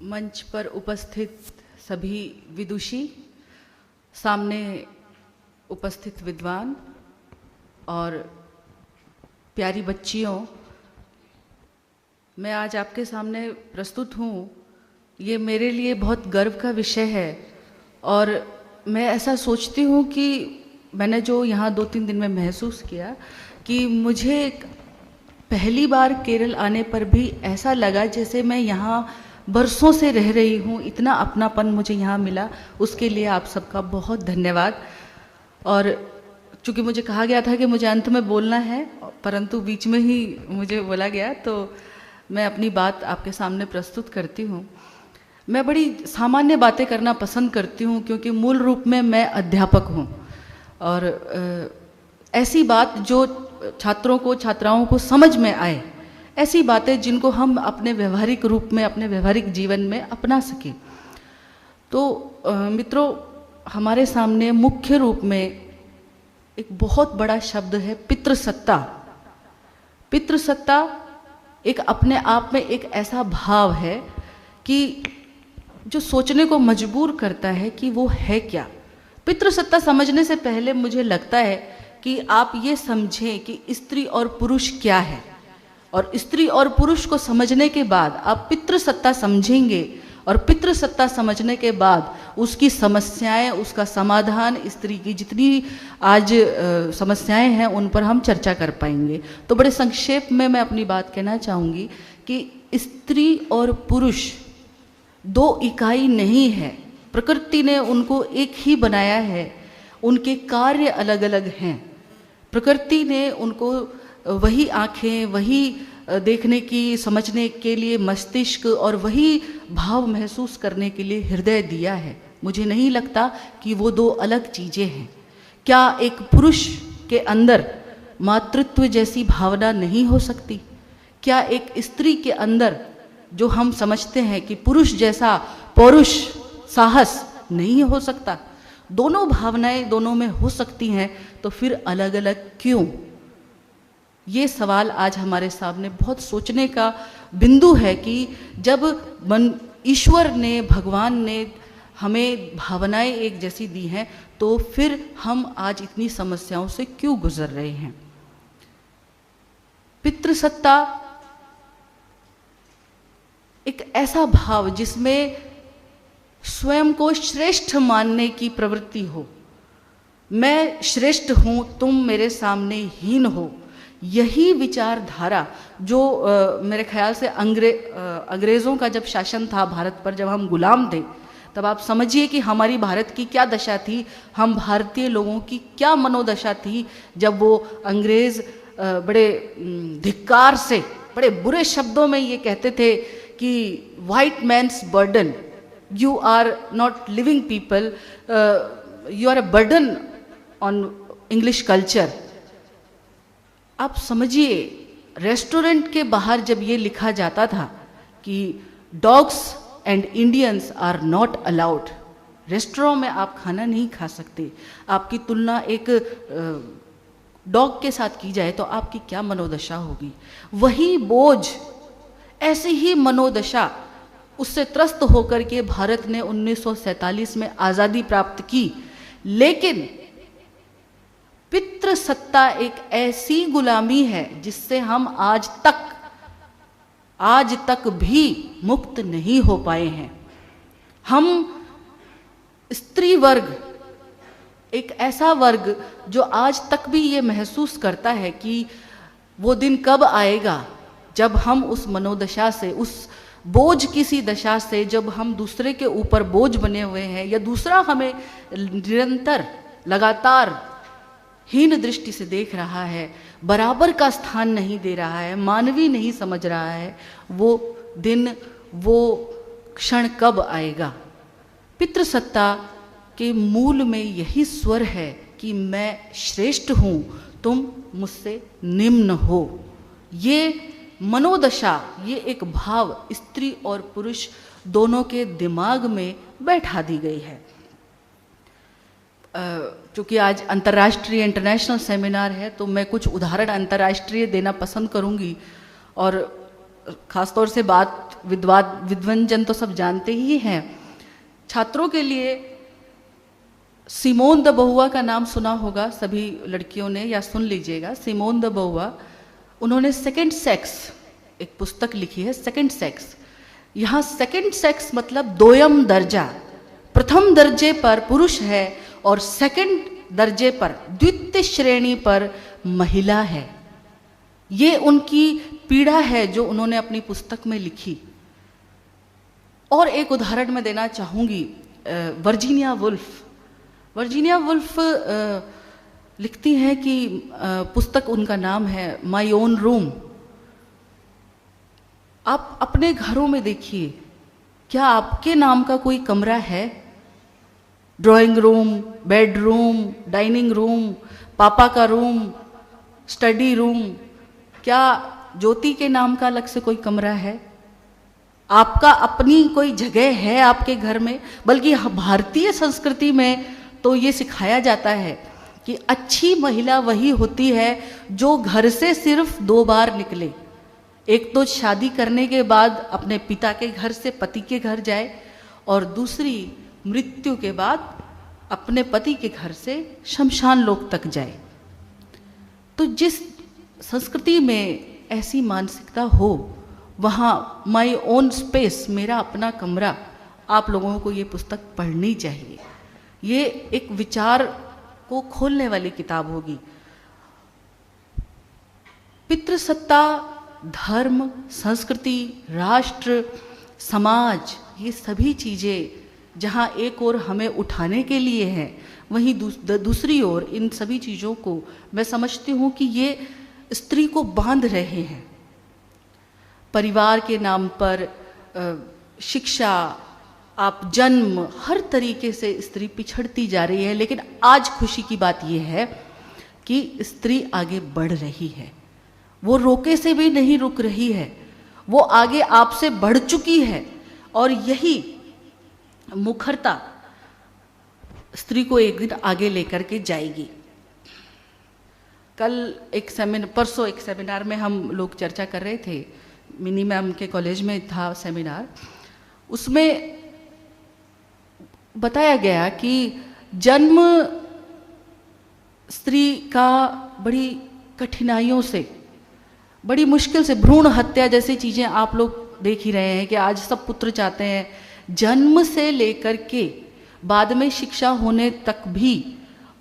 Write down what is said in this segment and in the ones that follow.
मंच पर उपस्थित सभी विदुषी, सामने उपस्थित विद्वान और प्यारी बच्चियों, मैं आज आपके सामने प्रस्तुत हूँ। ये मेरे लिए बहुत गर्व का विषय है और मैं ऐसा सोचती हूँ कि मैंने जो यहाँ 2-3 दिन में महसूस किया कि मुझे पहली बार केरल आने पर भी ऐसा लगा जैसे मैं यहाँ बरसों से रह रही हूँ। इतना अपनापन मुझे यहाँ मिला, उसके लिए आप सबका बहुत धन्यवाद। और चूँकि मुझे कहा गया था कि मुझे अंत में बोलना है, परंतु बीच में ही मुझे बोला गया, तो मैं अपनी बात आपके सामने प्रस्तुत करती हूँ। मैं बड़ी सामान्य बातें करना पसंद करती हूँ क्योंकि मूल रूप में मैं अध्यापक हूँ और ऐसी बात जो छात्रों को, छात्राओं को समझ में आए, ऐसी बातें जिनको हम अपने व्यवहारिक रूप में, अपने व्यवहारिक जीवन में अपना सकें। तो मित्रों, हमारे सामने मुख्य रूप में एक बहुत बड़ा शब्द है पितृसत्ता। पितृसत्ता एक अपने आप में एक ऐसा भाव है कि जो सोचने को मजबूर करता है कि वो है क्या। पितृसत्ता समझने से पहले मुझे लगता है कि आप ये समझें कि स्त्री और पुरुष क्या है, और स्त्री और पुरुष को समझने के बाद आप पितृसत्ता समझेंगे और पितृसत्ता समझने के बाद उसकी समस्याएं, उसका समाधान, स्त्री की जितनी आज समस्याएं हैं उन पर हम चर्चा कर पाएंगे। तो बड़े संक्षेप में मैं अपनी बात कहना चाहूँगी कि स्त्री और पुरुष दो इकाई नहीं है। प्रकृति ने उनको एक ही बनाया है, उनके कार्य अलग अलग हैं। प्रकृति ने उनको वही आँखें, वही देखने की, समझने के लिए मस्तिष्क और वही भाव महसूस करने के लिए हृदय दिया है। मुझे नहीं लगता कि वो दो अलग चीज़ें हैं। क्या एक पुरुष के अंदर मातृत्व जैसी भावना नहीं हो सकती? क्या एक स्त्री के अंदर जो हम समझते हैं कि पुरुष जैसा पौरुष, साहस नहीं हो सकता? दोनों भावनाएं दोनों में हो सकती हैं, तो फिर अलग अलग क्यों? ये सवाल आज हमारे सामने बहुत सोचने का बिंदु है कि जब ईश्वर ने, भगवान ने हमें भावनाएं एक जैसी दी हैं, तो फिर हम आज इतनी समस्याओं से क्यों गुजर रहे हैं? पितृसत्ता एक ऐसा भाव जिसमें स्वयं को श्रेष्ठ मानने की प्रवृत्ति हो। मैं श्रेष्ठ हूँ, तुम मेरे सामने हीन हो। यही विचारधारा जो मेरे ख्याल से अंग्रेज़ों का जब शासन था भारत पर, जब हम गुलाम थे, तब आप समझिए कि हमारी भारत की क्या दशा थी, हम भारतीय लोगों की क्या मनोदशा थी जब वो अंग्रेज़ बड़े धिक्कार से, बड़े बुरे शब्दों में ये कहते थे कि white man's burden, you are not living people, you are a burden on English culture. आप समझिए, रेस्टोरेंट के बाहर जब ये लिखा जाता था कि dogs and Indians are not allowed, restaurant में आप खाना नहीं खा सकते, आपकी तुलना एक डॉग के साथ की जाए तो आपकी क्या मनोदशा होगी? वही बोझ, ऐसी ही मनोदशा उससे त्रस्त होकर के भारत ने 1947 में आज़ादी प्राप्त की। लेकिन पितृसत्ता एक ऐसी गुलामी है जिससे हम आज तक भी मुक्त नहीं हो पाए हैं। हम स्त्री वर्ग एक ऐसा वर्ग जो आज तक भी ये महसूस करता है कि वो दिन कब आएगा जब हम उस मनोदशा से, उस बोझ किसी दशा से, जब हम दूसरे के ऊपर बोझ बने हुए हैं या दूसरा हमें निरंतर, लगातार हीन दृष्टि से देख रहा है, बराबर का स्थान नहीं दे रहा है, मानवीय नहीं समझ रहा है, वो दिन, वो क्षण कब आएगा? पितृसत्ता के मूल में यही स्वर है कि मैं श्रेष्ठ हूँ, तुम मुझसे निम्न हो। ये मनोदशा, ये एक भाव स्त्री और पुरुष दोनों के दिमाग में बैठा दी गई है। चूँकि आज अंतर्राष्ट्रीय, इंटरनेशनल सेमिनार है, तो मैं कुछ उदाहरण अंतर्राष्ट्रीय देना पसंद करूँगी। और खासतौर से बात विद्वंजन तो सब जानते ही हैं। छात्रों के लिए सिमोन द बहुआ का नाम सुना होगा सभी लड़कियों ने, या सुन लीजिएगा। सिमोन द बहुआ, उन्होंने सेकंड सेक्स एक पुस्तक लिखी है, सेकंड सेक्स। यहाँ सेकंड सेक्स मतलब दोयम दर्जा, प्रथम दर्जे पर पुरुष है और सेकंड दर्जे पर, द्वितीय श्रेणी पर महिला है। ये उनकी पीड़ा है जो उन्होंने अपनी पुस्तक में लिखी। और एक उदाहरण मैं देना चाहूँगी, वर्जीनिया वुल्फ। वर्जीनिया वुल्फ लिखती हैं कि पुस्तक उनका नाम है माय ओन रूम। आप अपने घरों में देखिए, क्या आपके नाम का कोई कमरा है? Drawing room, bedroom, dining room, पापा का रूम, स्टडी रूम, क्या ज्योति के नाम का अलग से कोई कमरा है? आपका अपनी कोई जगह है आपके घर में? बल्कि भारतीय संस्कृति में तो ये सिखाया जाता है कि अच्छी महिला वही होती है जो घर से सिर्फ 2 बार निकले। एक तो शादी करने के बाद अपने पिता के घर से पति के घर जाए, और दूसरी मृत्यु के बाद अपने पति के घर से शमशान लोक तक जाए। तो जिस संस्कृति में ऐसी मानसिकता हो, वहाँ माय ओन स्पेस, मेरा अपना कमरा, आप लोगों को ये पुस्तक पढ़नी चाहिए। ये एक विचार को खोलने वाली किताब होगी। पितृसत्ता, धर्म, संस्कृति, राष्ट्र, समाज, ये सभी चीज़ें जहाँ एक ओर हमें उठाने के लिए हैं, वहीं दूसरी ओर इन सभी चीज़ों को मैं समझती हूँ कि ये स्त्री को बांध रहे हैं। परिवार के नाम पर शिक्षा, आप जन्म, हर तरीके से स्त्री पिछड़ती जा रही है। लेकिन आज खुशी की बात यह है कि स्त्री आगे बढ़ रही है। वो रोके से भी नहीं रुक रही है, वो आगे आपसे बढ़ चुकी है। और यही मुखरता स्त्री को एक दिन आगे लेकर के जाएगी। परसों एक सेमिनार में हम लोग चर्चा कर रहे थे, मिनी मैम के कॉलेज में था सेमिनार। उसमें बताया गया कि जन्म स्त्री का बड़ी कठिनाइयों से, बड़ी मुश्किल से, भ्रूण हत्या जैसी चीज़ें आप लोग देख ही रहे हैं कि आज सब पुत्र चाहते हैं। जन्म से लेकर के बाद में शिक्षा होने तक भी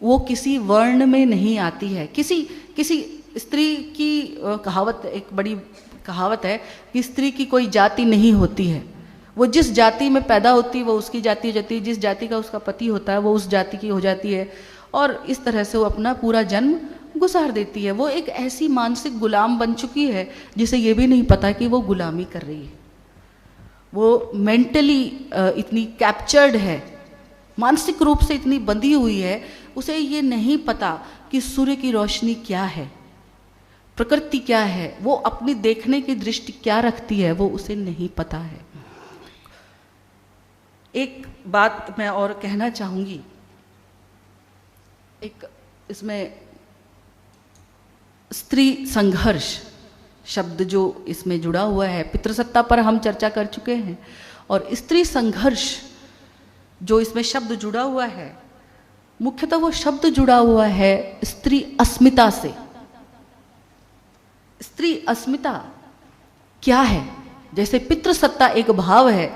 वो किसी वर्ण में नहीं आती है। किसी स्त्री की कहावत, एक बड़ी कहावत है कि स्त्री की कोई जाति नहीं होती है। वो जिस जाति में पैदा होती है वो उसकी जाति हो जाती है, जिस जाति का उसका पति होता है वो उस जाति की हो जाती है, और इस तरह से वो अपना पूरा जन्म गुजार देती है। वो एक ऐसी मानसिक गुलाम बन चुकी है जिसे ये भी नहीं पता कि वो गुलामी कर रही है। वो मेंटली इतनी कैप्चर्ड है, मानसिक रूप से इतनी बंधी हुई है, उसे ये नहीं पता कि सूर्य की रोशनी क्या है, प्रकृति क्या है, वो अपनी देखने की दृष्टि क्या रखती है, वो उसे नहीं पता है। एक बात मैं और कहना चाहूँगी, एक इसमें स्त्री संघर्ष शब्द जो इसमें जुड़ा हुआ है, पितृसत्ता पर हम चर्चा कर चुके हैं, और स्त्री संघर्ष जो इसमें शब्द जुड़ा हुआ है, मुख्यतः वो शब्द जुड़ा हुआ है स्त्री अस्मिता से। स्त्री अस्मिता क्या है? जैसे पितृसत्ता एक भाव है,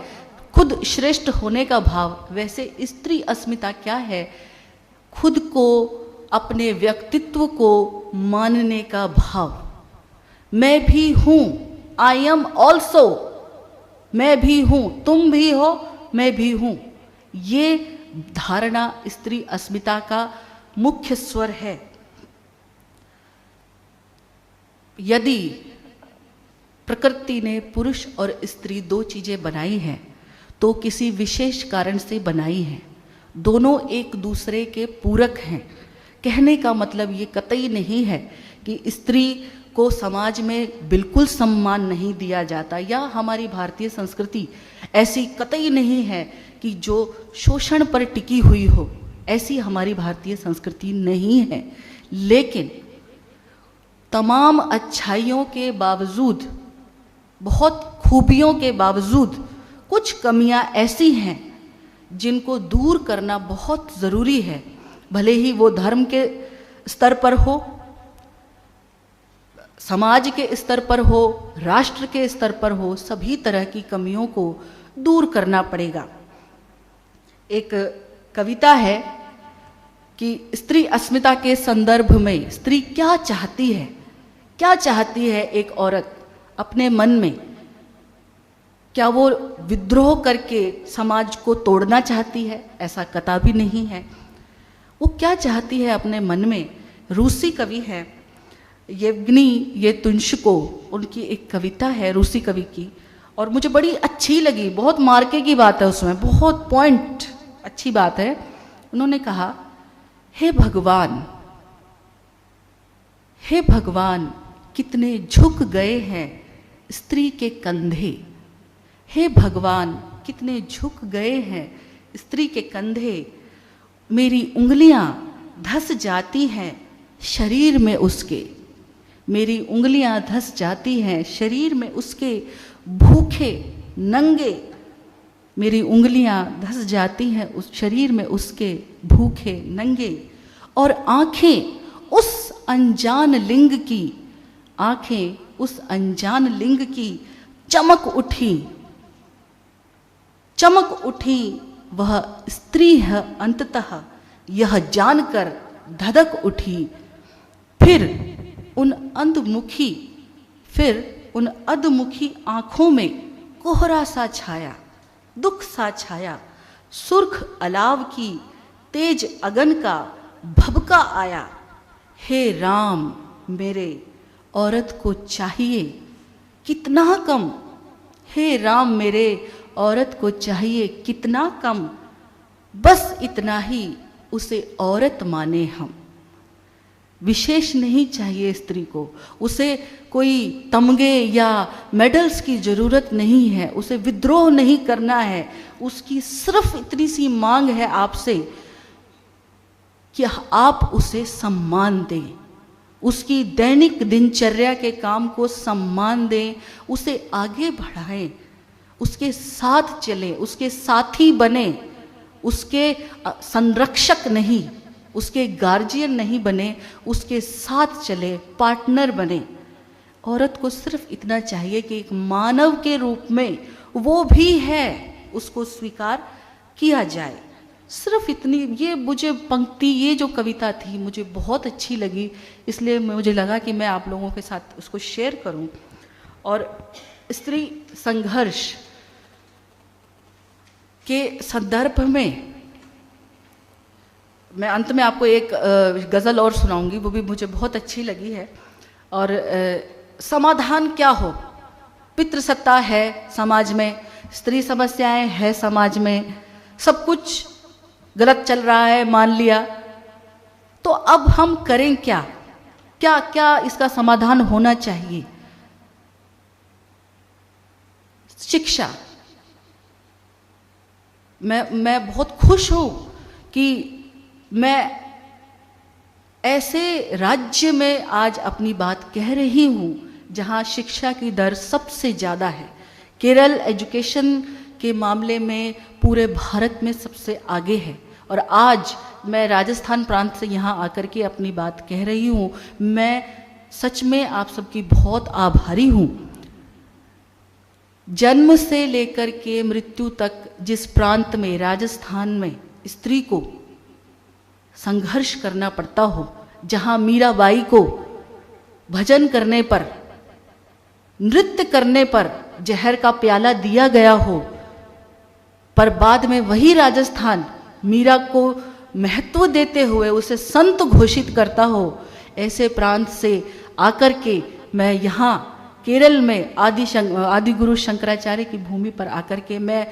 खुद श्रेष्ठ होने का भाव, वैसे स्त्री अस्मिता क्या है? खुद को, अपने व्यक्तित्व को मानने का भाव। मैं भी हूं, आई एम ऑल्सो, मैं भी हूं, तुम भी हो, मैं भी हूं। ये धारणा स्त्री अस्मिता का मुख्य स्वर है। यदि प्रकृति ने पुरुष और स्त्री 2 चीजें बनाई हैं तो किसी विशेष कारण से बनाई हैं। दोनों एक दूसरे के पूरक हैं। कहने का मतलब ये कतई नहीं है कि स्त्री को समाज में बिल्कुल सम्मान नहीं दिया जाता, या हमारी भारतीय संस्कृति ऐसी कतई नहीं है कि जो शोषण पर टिकी हुई हो, ऐसी हमारी भारतीय संस्कृति नहीं है। लेकिन तमाम अच्छाइयों के बावजूद बहुत खूबियों के बावजूद कुछ कमियां ऐसी हैं जिनको दूर करना बहुत ज़रूरी है, भले ही वो धर्म के स्तर पर हो, समाज के स्तर पर हो, राष्ट्र के स्तर पर हो, सभी तरह की कमियों को दूर करना पड़ेगा। एक कविता है कि स्त्री अस्मिता के संदर्भ में स्त्री क्या चाहती है, क्या चाहती है एक औरत अपने मन में। क्या वो विद्रोह करके समाज को तोड़ना चाहती है? ऐसा कतई नहीं है। वो क्या चाहती है अपने मन में? रूसी कवि है येवगनी येतुनस्को, उनकी एक कविता है रूसी कवि की, और मुझे बड़ी अच्छी लगी। बहुत मार्के की बात है उसमें, बहुत पॉइंट अच्छी बात है। उन्होंने कहा, हे भगवान, हे भगवान, कितने झुक गए हैं स्त्री के कंधे। हे भगवान, कितने झुक गए हैं स्त्री के कंधे। मेरी उंगलियां धस जाती हैं शरीर में उसके, मेरी उंगलियां धस जाती हैं शरीर में उसके, भूखे नंगे। मेरी उंगलियां धस जाती हैं उस शरीर में उसके, भूखे नंगे। और आंखें उस अनजान लिंग की, आंखें उस अनजान लिंग की चमक उठी, चमक उठी। वह स्त्री है अंततः, यह जानकर धधक उठी। फिर उन अधमुखी आंखों में कोहरा सा छाया, दुख सा छाया। सुर्ख अलाव की तेज अगन का भभका आया। हे राम, मेरे औरत को चाहिए कितना कम। हे राम, मेरे औरत को चाहिए कितना कम। बस इतना ही उसे औरत माने हम। विशेष नहीं चाहिए स्त्री को, उसे कोई तमगे या मेडल्स की ज़रूरत नहीं है, उसे विद्रोह नहीं करना है। उसकी सिर्फ इतनी सी मांग है आपसे कि आप उसे सम्मान दें, उसकी दैनिक दिनचर्या के काम को सम्मान दें, उसे आगे बढ़ाएं, उसके साथ चलें, उसके साथी बने, उसके संरक्षक नहीं, उसके गार्जियन नहीं बने, उसके साथ चले, पार्टनर बने। औरत को सिर्फ इतना चाहिए कि एक मानव के रूप में वो भी है, उसको स्वीकार किया जाए। सिर्फ इतनी, ये मुझे पंक्ति, ये जो कविता थी मुझे बहुत अच्छी लगी, इसलिए मुझे लगा कि मैं आप लोगों के साथ उसको शेयर करूं। और स्त्री संघर्ष के संदर्भ में मैं अंत में आपको एक गज़ल और सुनाऊंगी, वो भी मुझे बहुत अच्छी लगी है। और समाधान क्या हो? पितृसत्ता है समाज में, स्त्री समस्याएं है समाज में, सब कुछ गलत चल रहा है, मान लिया, तो अब हम करें क्या? क्या क्या इसका समाधान होना चाहिए? शिक्षा। मैं बहुत खुश हूं कि मैं ऐसे राज्य में आज अपनी बात कह रही हूं जहां शिक्षा की दर सबसे ज़्यादा है। केरल एजुकेशन के मामले में पूरे भारत में सबसे आगे है। और आज मैं राजस्थान प्रांत से यहाँ आकर के अपनी बात कह रही हूँ। मैं सच में आप सबकी बहुत आभारी हूँ। जन्म से लेकर के मृत्यु तक जिस प्रांत में, राजस्थान में, स्त्री को संघर्ष करना पड़ता हो, जहाँ मीराबाई को भजन करने पर, नृत्य करने पर जहर का प्याला दिया गया हो, पर बाद में वही राजस्थान मीरा को महत्व देते हुए उसे संत घोषित करता हो, ऐसे प्रांत से आकर के मैं यहाँ केरल में आदि गुरु शंकराचार्य की भूमि पर आकर के मैं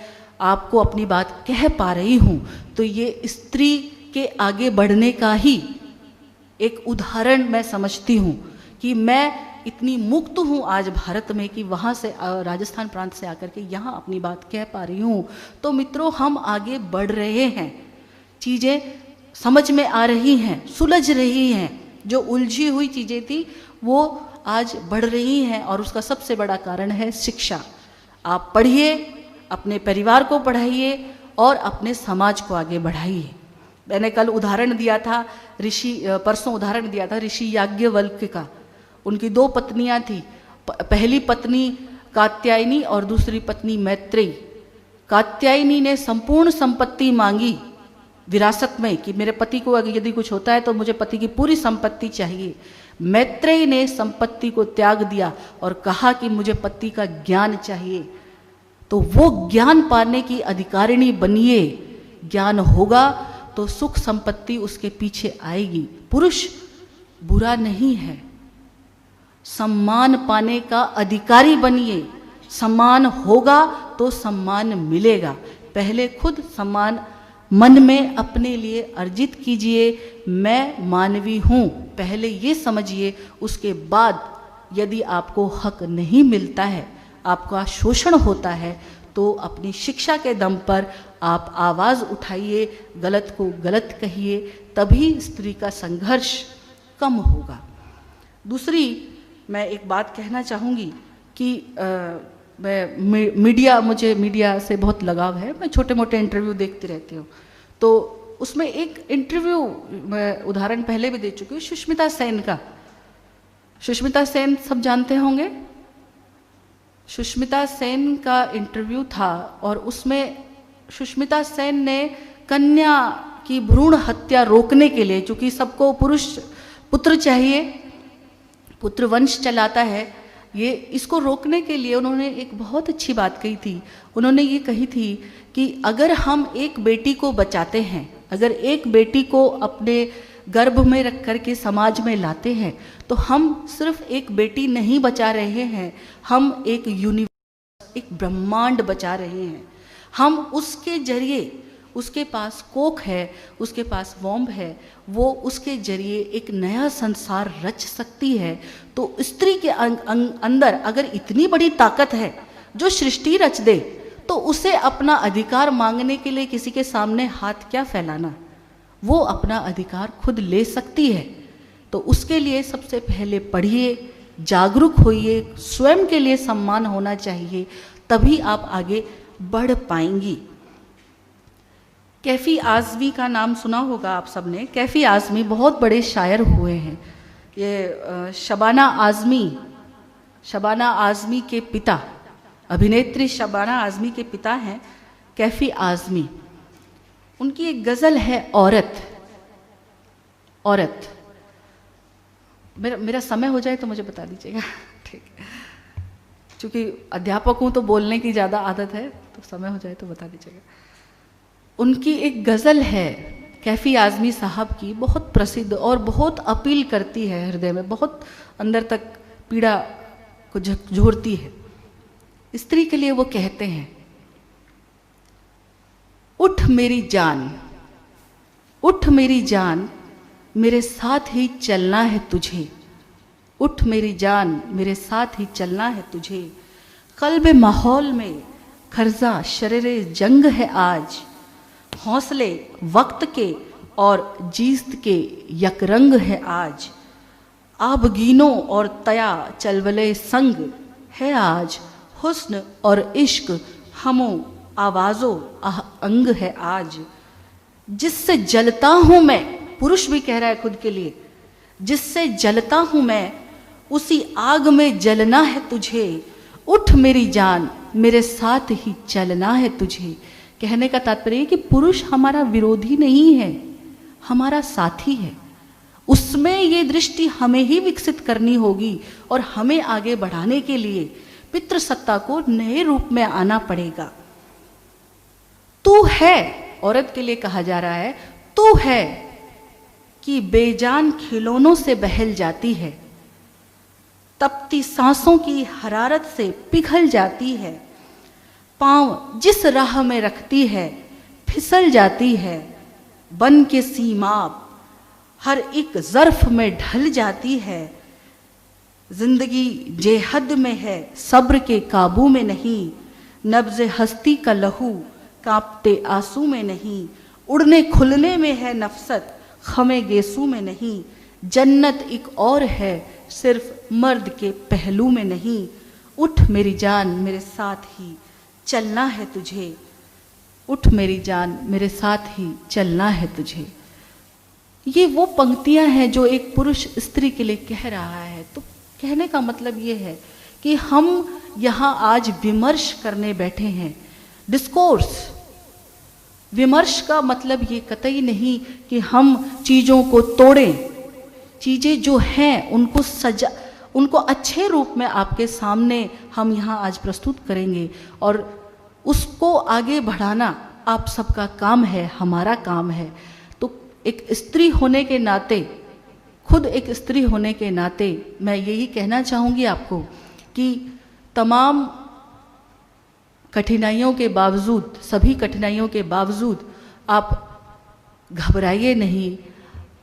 आपको अपनी बात कह पा रही हूँ, तो ये स्त्री के आगे बढ़ने का ही एक उदाहरण मैं समझती हूँ कि मैं इतनी मुक्त हूँ आज भारत में कि वहाँ से राजस्थान प्रांत से आकर के यहाँ अपनी बात कह पा रही हूँ। तो मित्रों, हम आगे बढ़ रहे हैं, चीज़ें समझ में आ रही हैं, सुलझ रही हैं। जो उलझी हुई चीज़ें थी वो आज बढ़ रही हैं और उसका सबसे बड़ा कारण है शिक्षा। आप पढ़िए, अपने परिवार को पढ़ाइए और अपने समाज को आगे बढ़ाइए। मैंने कल उदाहरण दिया था परसों उदाहरण दिया था ऋषि याज्ञवल्क्य का। उनकी 2 पत्नियां थी, पहली पत्नी कात्यायनी और दूसरी पत्नी मैत्रेयी। कात्यायनी ने संपूर्ण संपत्ति मांगी विरासत में कि मेरे पति को अगर यदि कुछ होता है तो मुझे पति की पूरी संपत्ति चाहिए। मैत्रेयी ने संपत्ति को त्याग दिया और कहा कि मुझे पति का ज्ञान चाहिए। तो वो ज्ञान पाने की अधिकारिणी बनिए। ज्ञान होगा तो सुख संपत्ति उसके पीछे आएगी। पुरुष बुरा नहीं है, सम्मान पाने का अधिकारी बनिए। सम्मान होगा तो सम्मान मिलेगा। पहले खुद सम्मान मन में अपने लिए अर्जित कीजिए। मैं मानवी हूँ, पहले ये समझिए। उसके बाद यदि आपको हक नहीं मिलता है, आपका शोषण होता है, तो अपनी शिक्षा के दम पर आप आवाज़ उठाइए, गलत को गलत कहिए, तभी स्त्री का संघर्ष कम होगा। दूसरी मैं एक बात कहना चाहूँगी कि मुझे मीडिया से बहुत लगाव है। मैं छोटे मोटे इंटरव्यू देखती रहती हूँ। तो उसमें एक इंटरव्यू मैं उदाहरण पहले भी दे चुकी हूँ, सुष्मिता सेन का। सुष्मिता सेन सब जानते होंगे। सुष्मिता सेन का इंटरव्यू था और उसमें सुष्मिता सेन ने कन्या की भ्रूण हत्या रोकने के लिए, चूँकि सबको पुत्र चाहिए, पुत्र वंश चलाता है, ये इसको रोकने के लिए उन्होंने एक बहुत अच्छी बात कही थी। उन्होंने ये कही थी कि अगर हम एक बेटी को बचाते हैं, अगर एक बेटी को अपने गर्भ में रख कर के समाज में लाते हैं, तो हम सिर्फ एक बेटी नहीं बचा रहे हैं, हम एक यूनिवर्स, एक ब्रह्मांड बचा रहे हैं। हम उसके जरिए, उसके पास कोख है, उसके पास वॉम्ब है, वो उसके जरिए एक नया संसार रच सकती है। तो स्त्री के अंदर अगर इतनी बड़ी ताकत है जो सृष्टि रच दे, तो उसे अपना अधिकार मांगने के लिए किसी के सामने हाथ क्या फैलाना। वो अपना अधिकार खुद ले सकती है। तो उसके लिए सबसे पहले पढ़िए, जागरूक होइए, स्वयं के लिए सम्मान होना चाहिए, तभी आप आगे बढ़ पाएंगी। कैफ़ी आज़मी का नाम सुना होगा आप सबने। कैफ़ी आज़मी बहुत बड़े शायर हुए हैं। ये शबाना आज़मी के पिता, अभिनेत्री शबाना आज़मी के पिता हैं कैफ़ी आज़मी। उनकी एक गज़ल है औरत। मेरा समय हो जाए तो मुझे बता दीजिएगा, ठीक है। चूँकि अध्यापक हूँ तो बोलने की ज़्यादा आदत है, तो समय हो जाए तो बता दीजिएगा। उनकी एक गज़ल है कैफ़ी आज़मी साहब की, बहुत प्रसिद्ध और बहुत अपील करती है हृदय में, बहुत अंदर तक पीड़ा को झोरती है। स्त्री के लिए वो कहते हैं, उठ मेरी जान, उठ मेरी जान, मेरे साथ ही चलना है तुझे। उठ मेरी जान, मेरे साथ ही चलना है तुझे। क़ल्ब माहौल में खर्जा शररे जंग है आज। हौसले वक्त के और जीस्त के यकरंग है आज। आबगीनों और तया चलवले संग है आज। हुस्न और इश्क हमो आवाज़ो अंग है आज। जिससे जलता हूँ मैं, पुरुष भी कह रहा है खुद के लिए, जिससे जलता हूँ मैं, उसी आग में जलना है तुझे। उठ मेरी जान, मेरे साथ ही चलना है तुझे। कहने का तात्पर्य है कि पुरुष हमारा विरोधी नहीं है, हमारा साथी है। उसमें ये दृष्टि हमें ही विकसित करनी होगी और हमें आगे बढ़ाने के लिए पितृसत्ता को नए रूप में आना पड़ेगा। तू है, औरत के लिए कहा जा रहा है, तू है कि बेजान खिलौनों से बहल जाती है, तपती सांसों की हरारत से पिघल जाती है। पांव जिस राह में रखती है फिसल जाती है। बन के सीमाप हर एक ज़र्फ में ढल जाती है। जिंदगी जेहद में है, सब्र के काबू में नहीं। नब्ज़ हस्ती का लहू कांपते आंसू में नहीं। उड़ने खुलने में है नफसत, खमे गेसू में नहीं। जन्नत एक और है, सिर्फ मर्द के पहलू में नहीं। उठ मेरी जान मेरे साथ ही चलना है तुझे, उठ मेरी जान मेरे साथ ही चलना है तुझे। ये वो पंक्तियां हैं जो एक पुरुष स्त्री के लिए कह रहा है। तो कहने का मतलब ये है कि हम यहाँ आज विमर्श करने बैठे हैं, डिस्कोर्स। विमर्श का मतलब ये कतई नहीं कि हम चीज़ों को तोड़ें, चीज़ें जो हैं उनको अच्छे रूप में आपके सामने हम यहाँ आज प्रस्तुत करेंगे और उसको आगे बढ़ाना आप सबका काम है, हमारा काम है। तो एक स्त्री होने के नाते, खुद एक स्त्री होने के नाते मैं यही कहना चाहूँगी आपको कि तमाम कठिनाइयों के बावजूद, सभी कठिनाइयों के बावजूद आप घबराइए नहीं।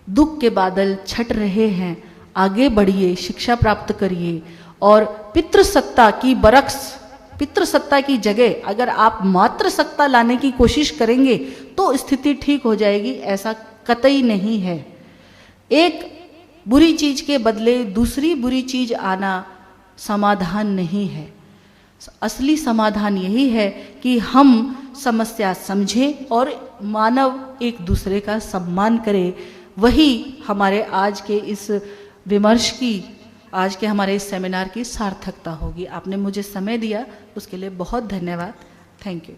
दुख के बादल छट रहे हैं, आगे बढ़िए, शिक्षा प्राप्त करिए और पितृसत्ता की बरक्स, पितृसत्ता की जगह अगर आप मातृसत्ता लाने की कोशिश करेंगे तो स्थिति ठीक हो जाएगी, ऐसा कतई नहीं है। एक बुरी चीज के बदले दूसरी बुरी चीज आना समाधान नहीं है। असली समाधान यही है कि हम समस्या समझें और मानव एक दूसरे का सम्मान करें। वही हमारे आज के इस विमर्श की, आज के हमारे इस सेमिनार की सार्थकता होगी। आपने मुझे समय दिया उसके लिए बहुत धन्यवाद। Thank you.